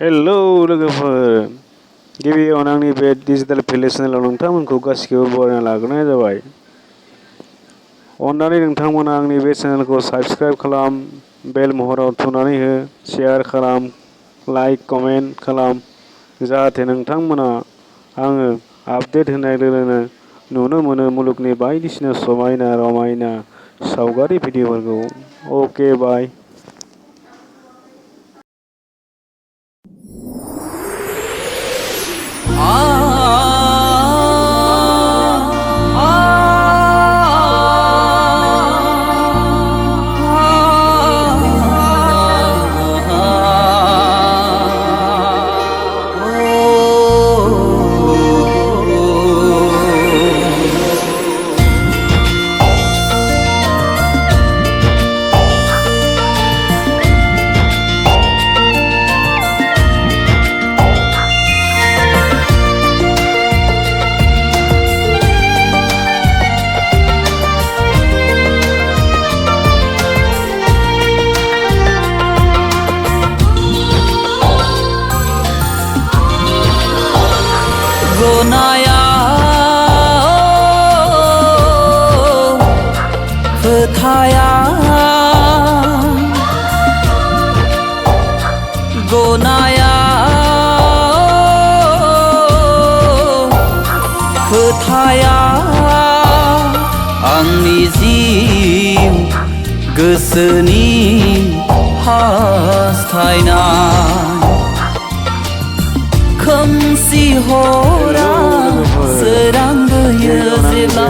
Hello लोगोफोर, गिबियावनो आंनि बे डिजिटेल भिलेज चेनेलाव नोंथांमोनखौ गासिखौबो बरायना लाग्रोनाय जाबाय। अन्नानै नोंथांमोना आंनि बे चेनेलखौ साबस्क्राइब खालाम, बेल महराव थुनानै हो, शेयार खालाम, लाइक कमेन्ट खालाम, जाहाथे नोंथांमोना आङो आपडेट होनाय लोगोनो नुनो मोनो मुलुगनि बायदिसिना समायना रमायना सावगारि भिडिअफोरखौ। अके बाय। Gonaya Pethaya Gonaya Pethaya Angni jiu Gwswni hastainaय खोमसि हरा सोरां होयो जेब्ला